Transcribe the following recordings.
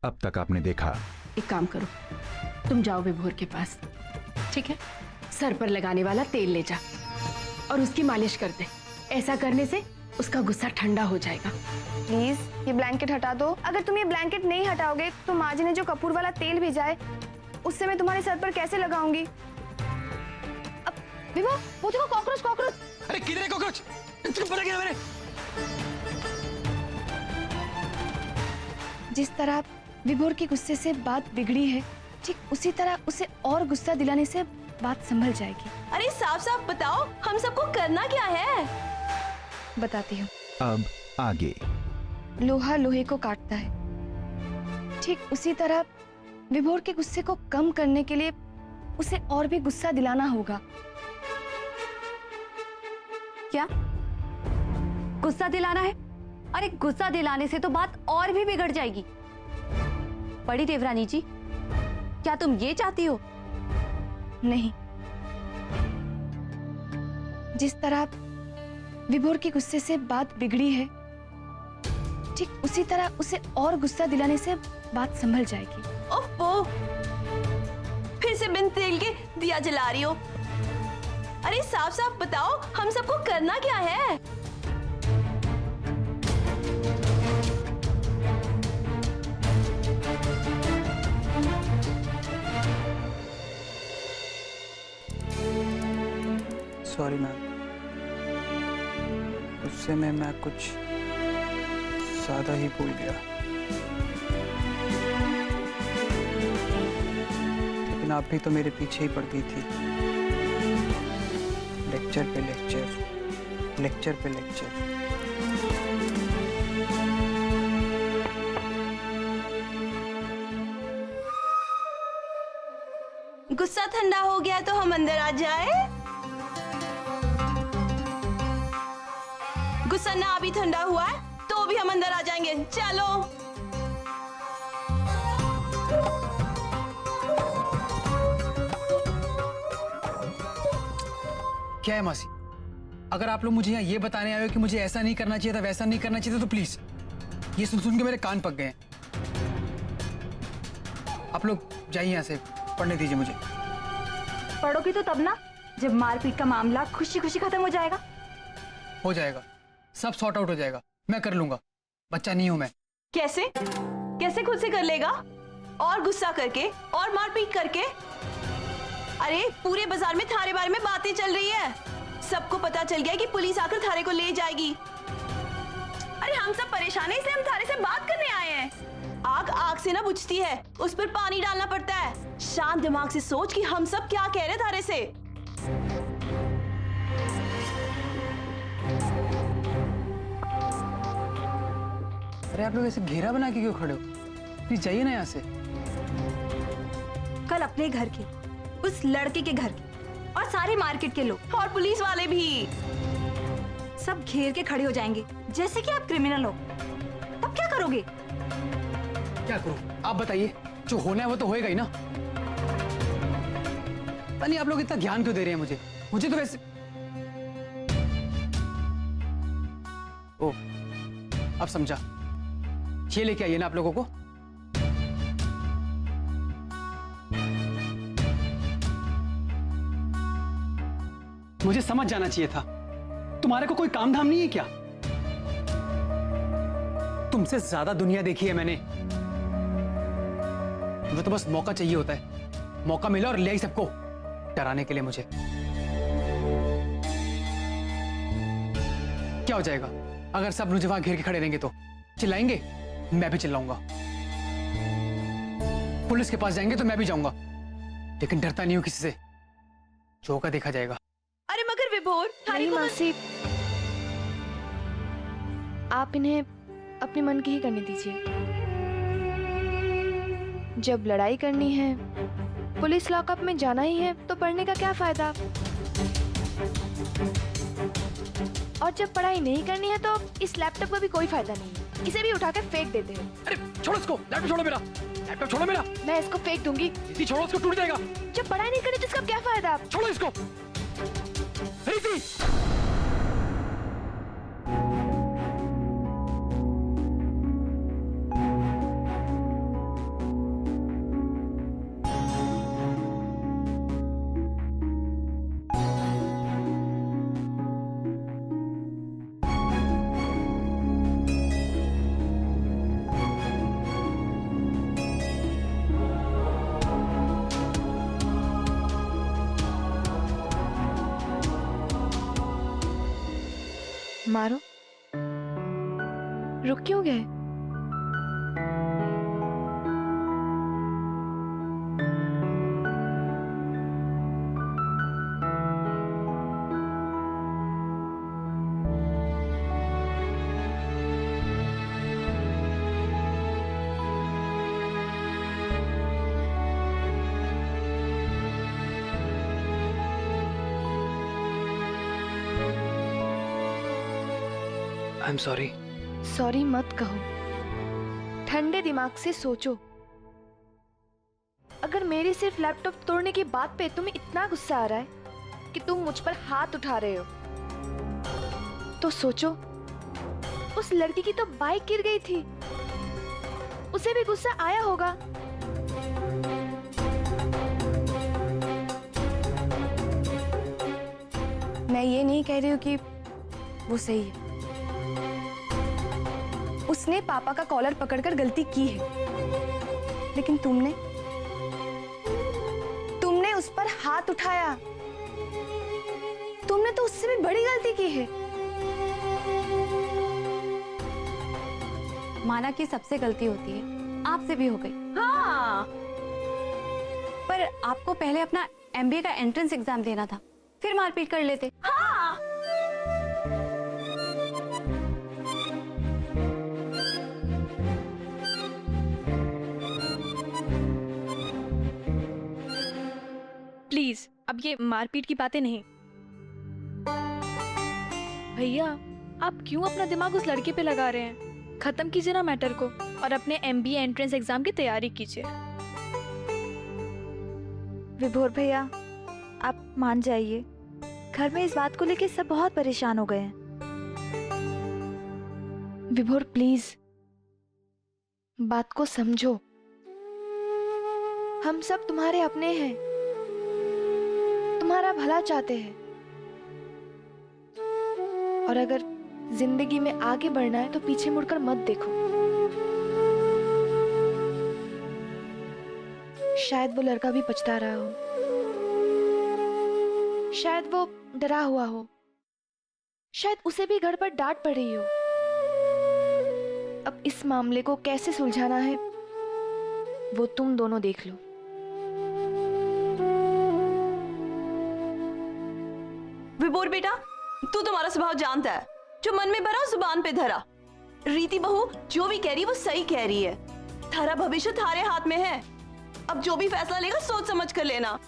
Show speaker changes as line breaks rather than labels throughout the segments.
अब तक आपने देखा।
एक काम करो, तुम जाओ विभोर के पास, ठीक है? सर पर लगाने वाला तेल ले जा और उसकी मालिश कर दे। ऐसा करने से उसका गुस्सा ठंडा हो जाएगा।
प्लीज ये ब्लैंकेट हटा दो। अगर तुम ये ब्लैंकेट नहीं हटाओगे तो माँ जी ने जो कपूर वाला तेल भेजा है उससे मैं तुम्हारे सर पर कैसे लगाऊंगी? अब विभो, वो देखो कॉकरोच कॉकरोच।
अरे किधर है कॉकरोच? तुम पता क्या मैंने?
जिस तरह विभोर के गुस्से से बात बिगड़ी है, ठीक उसी तरह उसे और गुस्सा दिलाने से बात संभल जाएगी।
अरे साफ साफ बताओ, हम सबको करना क्या है?
बताती हूँ।
अब आगे।
लोहा लोहे को काटता है, ठीक उसी तरह विभोर के गुस्से को कम करने के लिए उसे और भी गुस्सा दिलाना होगा।
क्या गुस्सा दिलाना है? अरे गुस्सा दिलाने से तो बात और भी बिगड़ जाएगी। बड़ी देवरानी जी, क्या तुम ये चाहती हो?
नहीं, जिस तरह विभोर के गुस्से से बात बिगड़ी है, ठीक उसी तरह उसे और गुस्सा दिलाने से बात संभल जाएगी।
ओहो, फिर से बिन तेल के दिया जला रही हो। अरे साफ साफ बताओ, हम सबको करना क्या है?
सॉरी मैम, उससे मैं कुछ ज्यादा ही भूल गया। लेकिन आप भी तो मेरे पीछे ही पड़ गई थी, लेक्चर पे लेक्चर, लेक्चर पे लेक्चर।
गुस्सा ठंडा हो गया तो हम अंदर आ जाए? गुस्सा ना अभी ठंडा हुआ है तो भी हम अंदर आ जाएंगे। चलो।
क्या है मासी, अगर आप लोग मुझे यहाँ ये बताने आए हो कि मुझे ऐसा नहीं करना चाहिए था, वैसा नहीं करना चाहिए था, तो प्लीज ये सुन सुन के मेरे कान पक गए हैं। आप लोग जाइए यहाँ से, पढ़ने दीजिए मुझे।
पढ़ोगी तो तब ना, जब मारपीट का मामला खुशी खुशी खत्म हो जाएगा।
हो जाएगा, सब सॉर्ट आउट हो जाएगा, मैं कर लूंगा। बच्चा नहीं हूं मैं।
कैसे कैसे खुद से कर लेगा? और गुस्सा करके और मारपीट करके? अरे पूरे बाजार में थारे बारे में बातें चल रही है, सबको पता चल गया कि पुलिस आकर थारे को ले जाएगी। अरे हम सब परेशान हैं, इसलिए हम थारे से बात करने आए हैं। आग आग से ना बुझती है, उस पर पानी डालना पड़ता है। शांत दिमाग से सोच कि हम सब क्या कह रहे थारे से।
अरे आप लोग ऐसे घेरा बना के क्यों खड़े हो? प्लीज जाइए ना यहाँ से।
कल अपने घर के, उस लड़के के घर के और सारे मार्केट के लोग और पुलिस वाले भी सब घेर के खड़े हो जाएंगे जैसे कि आप क्रिमिनल हो। तब क्या करोगे?
क्या करूं आप बताइए, जो होना है वो तो होएगा ही ना। पता नहीं आप लोग इतना ज्ञान क्यों दे रहे हैं मुझे। मुझे तो वैसे ओ अब समझा, ये लेके आइए ना आप लोगों को। मुझे समझ जाना चाहिए था, तुम्हारे को कोई काम धाम नहीं है क्या? तुमसे ज्यादा दुनिया देखी है मैंने। मुझे तो बस मौका चाहिए होता है, मौका मिला और ले आई सबको डराने के लिए मुझे। क्या हो जाएगा अगर सब मुझे वहां घेर के खड़े रहेंगे? तो चिल्लाएंगे, मैं भी चिल्लाऊंगा। पुलिस के पास जाएंगे तो मैं भी जाऊंगा, लेकिन डरता नहीं हूं किसी से, जो होगा देखा जाएगा।
अरे मगर विभोर,
नहीं मासी, आप इन्हें अपने मन की ही करने दीजिए। जब लड़ाई करनी है, पुलिस लॉकअप में जाना ही है, तो पढ़ने का क्या फायदा? और जब पढ़ाई नहीं करनी है तो इस लैपटॉप का भी कोई फायदा नहीं है, इसे भी उठा के फेंक देते हैं।
अरे छोड़ो इसको, लैपटॉप छोड़ो मेरा, लैपटॉप छोड़ो मेरा।
मैं इसको फेंक दूंगी।
इसी छोड़ो, इसको टूट जाएगा।
जब पढ़ाई नहीं करनी तो इसका क्या फायदा?
छोड़ो इसको। रीति,
मारो। रुक क्यों गए?
I am sorry.
सॉरी मत कहो, ठंडे दिमाग से सोचो। अगर मेरी सिर्फ लैपटॉप तोड़ने की बात पे तुम्हें इतना गुस्सा आ रहा है कि तुम मुझ पर हाथ उठा रहे हो, तो सोचो उस लड़की की तो बाइक गिर गई थी, उसे भी गुस्सा आया होगा। मैं ये नहीं कह रही हूँ कि वो सही है, उसने पापा का कॉलर पकड़कर गलती की है, लेकिन तुमने उस पर हाथ उठाया। तुमने तो उससे भी बड़ी गलती की है।
माना कि सबसे गलती होती है, आपसे भी हो गई।
हाँ,
पर आपको पहले अपना एमबीए का एंट्रेंस एग्जाम देना था, फिर मारपीट कर लेते।
हाँ।
प्लीज अब ये मारपीट की बातें नहीं। भैया आप क्यों अपना दिमाग उस लड़के पे लगा रहे हैं? खत्म कीजिए ना मैटर को और अपने एमबीए एंट्रेंस एग्जाम की तैयारी कीजिए।
विभोर भैया आप मान जाइए, घर में इस बात को लेके सब बहुत परेशान हो गए हैं।
विभोर प्लीज बात को समझो, हम सब तुम्हारे अपने हैं, तुम्हारा भला चाहते हैं, और अगर जिंदगी में आगे बढ़ना है तो पीछे मुड़कर मत देखो। शायद वो लड़का भी पछता रहा हो, शायद वो डरा हुआ हो, शायद उसे भी घर पर डांट पड़ रही हो। अब इस मामले को कैसे सुलझाना है वो तुम दोनों देख लो।
विभोर बेटा, तू तुम्हारा स्वभाव जानता है, जो मन में भरा जुबान पे धरा। रीति बहू जो भी कह रही है वो सही कह रही है। थारा भविष्य थारे हाथ में है, अब जो भी फैसला लेगा सोच समझ कर लेना।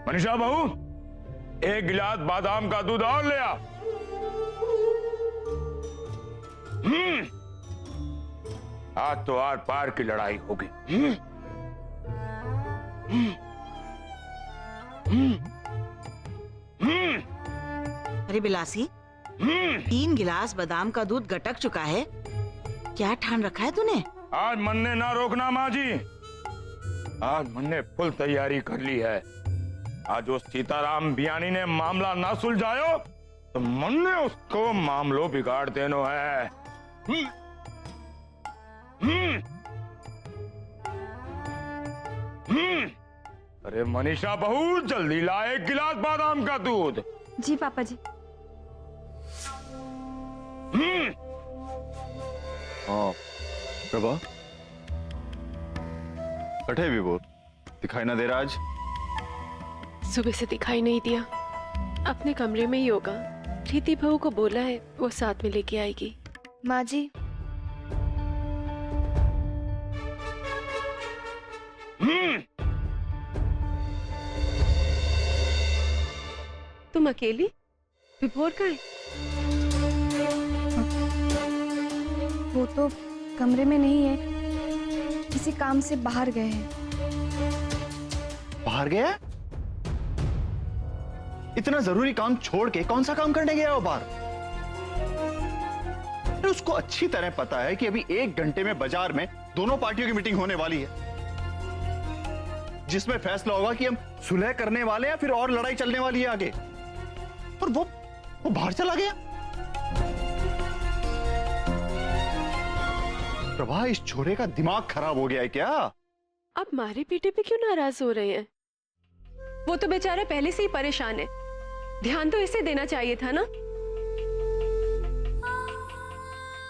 मनीषा बहू, एक गिलास बादाम का दूध और ले आ। आज तो आर पार की लड़ाई होगी।
अरे बिलासी, 3 गिलास बादाम का दूध गटक चुका है, क्या ठान रखा है तूने?
आज मन ने ना रोकना माँ जी, आज मन ने फुल तैयारी कर ली है। आज उस सीताराम बियानी ने मामला ना सुलझायो तो मन ने उसको मामलो बिगाड़ देनो है। अरे मनीषा बहू, जल्दी ला 1 गिलास बादाम का दूध।
जी पापा जी।
हाँ प्रभा, कटे विभोर, दिखाई ना दे रहा आज?
सुबह से दिखाई नहीं दिया, अपने कमरे में ही होगा। रीति बहू को बोला है वो साथ में लेके आएगी।
माँ जी,
तुम अकेली? विभोर का है?
वो तो कमरे में नहीं है, किसी काम से बाहर गए हैं।
बाहर गया? इतना जरूरी काम छोड़ के कौन सा काम करने गया वो बाहर? उसको अच्छी तरह पता है कि अभी 1 घंटे में बाजार में दोनों पार्टियों की मीटिंग होने वाली है, जिसमें फैसला होगा कि हम सुलह करने वाले हैं या फिर और लड़ाई चलने वाली है आगे। और वो बाहर चला गया। प्रभा, इस छोरे का दिमाग खराब हो गया है क्या?
आप मारे पीटे पे क्यों नाराज हो रहे हैं? वो तो बेचारा पहले से ही परेशान है, ध्यान तो इसे देना चाहिए था ना,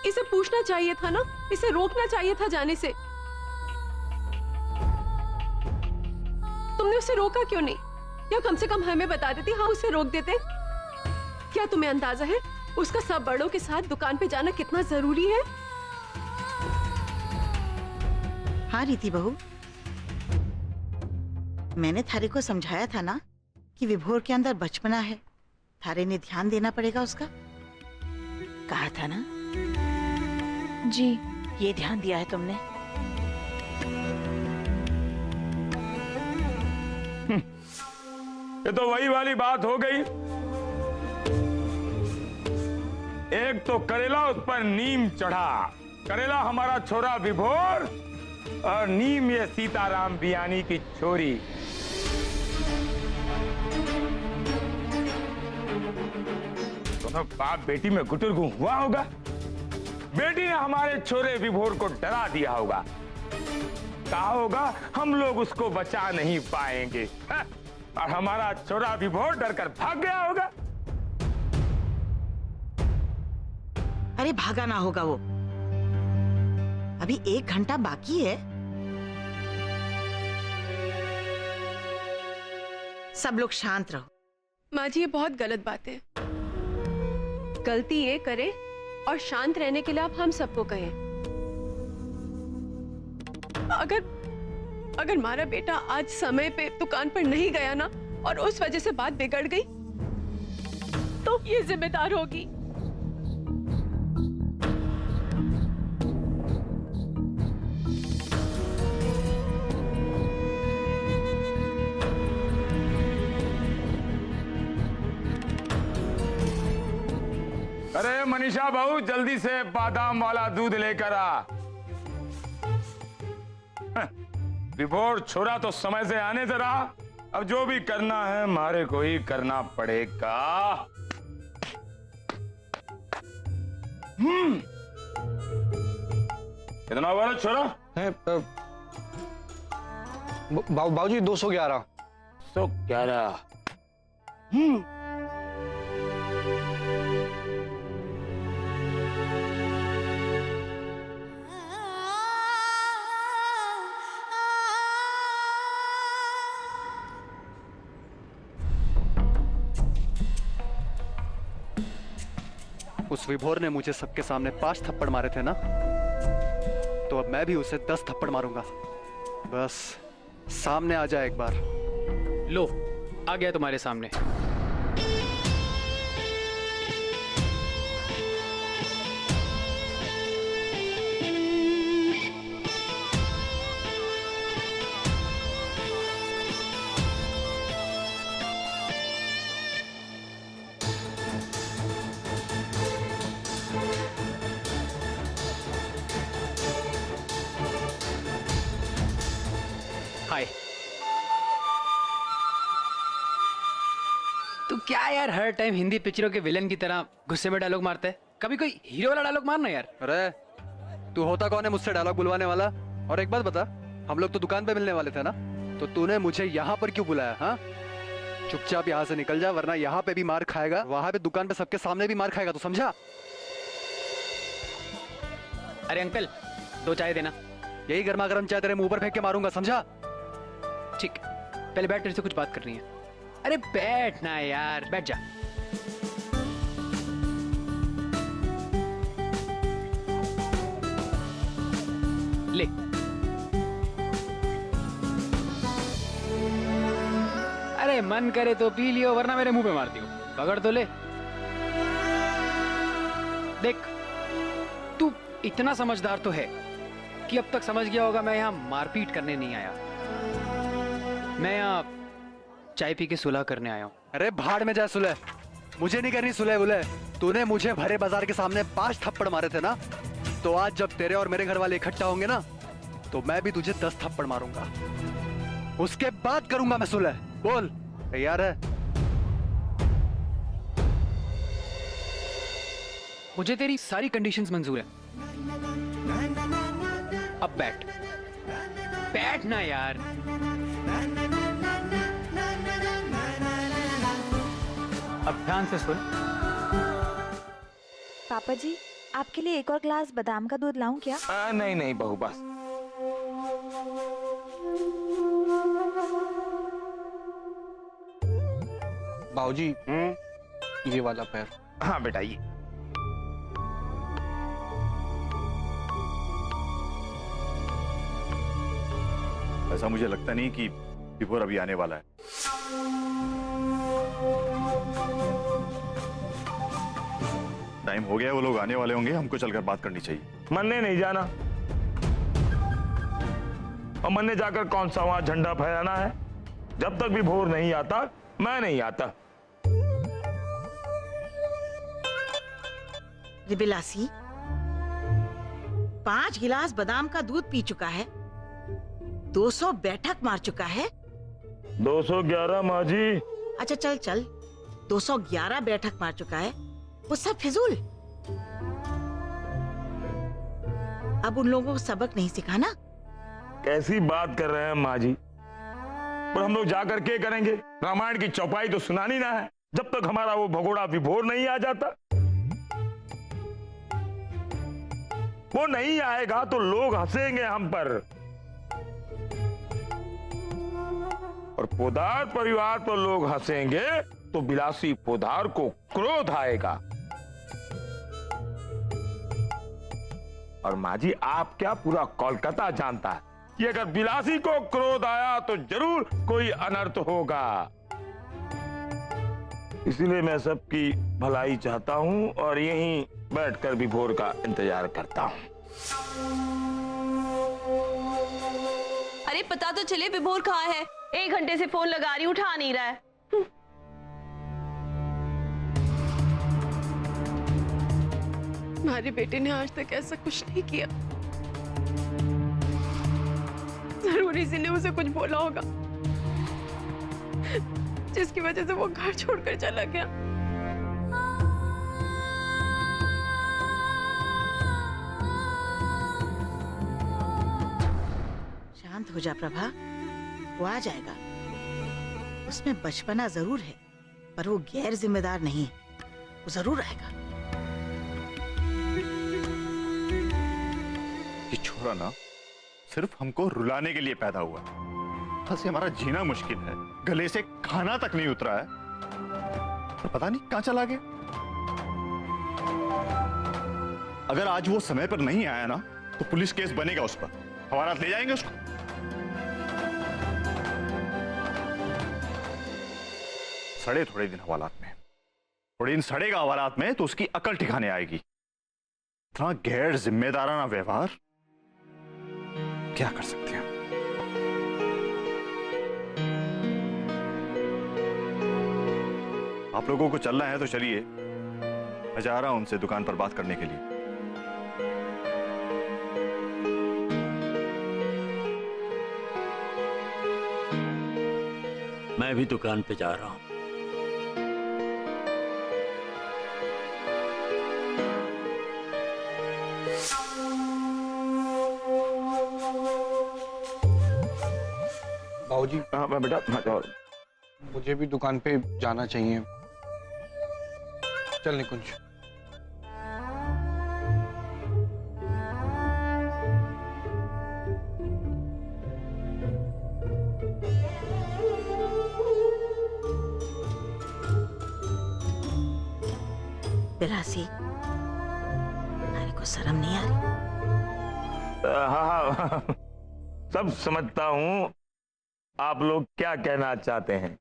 इसे पूछना चाहिए था ना, इसे रोकना चाहिए था जाने से। तुमने उसे रोका क्यों नहीं? या कम से कम हमें बता देती, हाँ उसे रोक देते। क्या तुम्हें अंदाजा है उसका सब बड़ों के साथ दुकान पे जाना कितना जरूरी है?
हाँ रीति बहू, मैंने थारे को समझाया था ना कि विभोर के अंदर बचपना है, थारे ने ध्यान देना पड़ेगा उसका। कहा था ना?
जी।
ये ध्यान दिया है तुमने?
ये तो वही वाली बात हो गई। एक तो करेला उस पर नीम चढ़ा, करेला हमारा छोरा विभोर और नीम ये सीताराम बियानी की छोरी। दोनों बाप बेटी में गुटुरगु हुआ होगा। बेटी ने हमारे छोरे विभोर को डरा दिया होगा, कहा होगा हम लोग उसको बचा नहीं पाएंगे, और हमारा छोरा विभोर डरकर भाग गया होगा।
अरे भागा ना होगा वो, अभी 1 घंटा बाकी है। सब लोग शांत रहो।
माँ जी, ये बहुत गलत बात है। गलती ये करे और शांत रहने के लिए आप हम सबको कहें। अगर हमारा बेटा आज समय पे दुकान पर नहीं गया ना, और उस वजह से बात बिगड़ गई, तो ये जिम्मेदार होगी।
अरे मनीषा बहू, जल्दी से बादाम वाला दूध लेकर आ। विभोर छोरा तो समय से आने से रहा, अब जो भी करना है मारे को ही करना पड़ेगा। कितना हुआ रे छोरा?
बाबूजी 211।
211।
उस विभोर ने मुझे सबके सामने 5 थप्पड़ मारे थे ना, तो अब मैं भी उसे 10 थप्पड़ मारूंगा। बस सामने आ जाए एक बार।
लो, आ गया तुम्हारे सामने। हाय। तू क्या यार हर टाइम हिंदी पिक्चरों के विलन की तरह गुस्से में डायलॉग मारता है? कभी कोई हीरो वाला डायलॉग मारना यार।
अरे तू होता कौन है मुझसे डायलॉग बुलवाने वाला? और एक बात बता, हम लोग तो दुकान पे मिलने वाले थे ना, तो तूने मुझे यहाँ पर क्यों बुलाया? हाँ, चुपचाप यहाँ से निकल जा, वरना यहाँ पे भी मार खाएगा, वहां पे दुकान पे सबके सामने भी मार खाएगा, तू समझा?
अरे अंकल, 2 चाय देना।
यही गर्मा गर्म चाय तेरे मुंह पर फेंक के मारूंगा, समझा?
ठीक, पहले बैठ, तेरे से कुछ बात करनी है। अरे बैठ ना यार, बैठ जा। ले। अरे मन करे तो पी लियो, वरना मेरे मुंह पे मारती हो। पकड़ तो ले। देख, तू इतना समझदार तो है कि अब तक समझ गया होगा मैं यहाँ मारपीट करने नहीं आया, मैं यहाँ चाय पी के सुलह करने आया हूँ।
अरे भाड़ में जा सुलह, मुझे नहीं करनी सुलह बुलह। तूने मुझे भरे बाजार के सामने 5 थप्पड़ मारे थे ना, तो आज जब तेरे और मेरे घर वाले इकट्ठा होंगे ना, तो मैं भी तुझे 10 थप्पड़ मारूंगा, उसके बाद करूंगा मैं सुलह। बोल, तैयार है?
मुझे तेरी सारी कंडीशंस मंजूर है। अब बैठ, बैठ ना यार। अब ध्यान से सुन।
पापा जी, आपके लिए एक और ग्लास बादाम का दूध लाऊं क्या?
नहीं नहीं बहू, बस।
बाबूजी, ये वाला पैर।
हाँ बेटा, ये
ऐसा मुझे लगता नहीं कि विभोर अभी आने वाला है। टाइम हो गया, वो लोग आने वाले होंगे, हमको चलकर बात करनी चाहिए।
मन्ने नहीं जाना, और मन्ने जाकर कौन सा वहां झंडा फहराना है? जब तक विभोर नहीं आता, मैं नहीं आता।
बिलासी 5 गिलास बादाम का दूध पी चुका है, 200 बैठक मार चुका है।
211 माँ जी।
अच्छा चल चल, 211 बैठक मार चुका है, वो सब फिजूल। अब उन लोगों को सबक नहीं सिखाना।
कैसी बात कर रहे हैं माँ जी? पर हम लोग जाकर के करेंगे? रामायण की चौपाई तो सुनानी ना है जब तक हमारा वो भगोड़ा विभोर नहीं आ जाता। वो नहीं आएगा तो लोग हंसेंगे हम पर, और पोदार परिवार पर लोग हंसेंगे तो बिलासी पोदार को क्रोध आएगा। और माँ जी, आप क्या, पूरा कोलकाता जानता है कि अगर बिलासी को क्रोध आया तो जरूर कोई अनर्थ होगा। इसलिए मैं सबकी भलाई चाहता हूँ और यहीं बैठकर विभोर का इंतजार करता हूँ।
अरे पता तो चले विभोर कहाँ है? 1 घंटे से फोन लगा रही, उठा नहीं रहा है।
हमारे बेटे ने आज तक ऐसा कुछ नहीं किया। जरूर इसी ने उसे कुछ बोला होगा, जिसकी वजह से वो घर छोड़कर चला गया।
शांत हो जा प्रभा, वो आ जाएगा। उसमें बचपना जरूर है, पर वो गैर जिम्मेदार नहीं है, वो जरूर आएगा।
ये छोरा ना सिर्फ हमको रुलाने के लिए पैदा हुआ है। बस हमारा जीना मुश्किल है, गले से खाना तक नहीं उतरा है, और पता नहीं कहां चला गया। अगर आज वो समय पर नहीं आया ना तो पुलिस केस बनेगा उस पर, हवालात ले जाएंगे उसको। सड़े थोड़े दिन हवालात में, थोड़े दिन सड़ेगा हवालात में तो उसकी अकल ठिकाने आएगी। इतना गैर जिम्मेदाराना व्यवहार, क्या कर सकते हैं। आप लोगों को चलना है तो चलिए, मैं जा रहा हूं उनसे दुकान पर बात करने के लिए।
मैं भी दुकान पे जा रहा हूं।
बाबूजी,
हाँ बेटा, हाँ जाओ।
मुझे भी दुकान पे जाना चाहिए। चल निकुंज।
बिलासी, तुम्हारे को शर्म नहीं आ रही?
हाँ हाँ, सब समझता हूँ आप लोग क्या कहना चाहते हैं।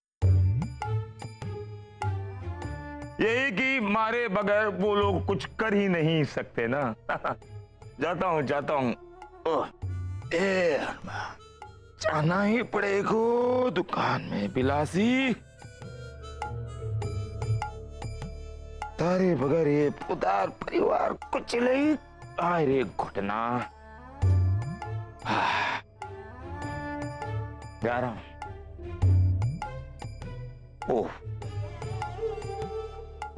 यही कि मारे बगैर वो लोग कुछ कर ही नहीं सकते ना। जाता हूँ। जाना ही पड़ेगा दुकान में बिलासी। तारे बगैर ये पुदार परिवार कुछ नहीं। आए रे घुटना। जा रहा हूं। ओह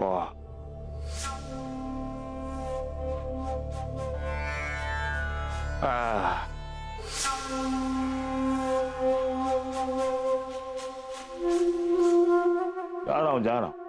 वाह, जा रहा हूं।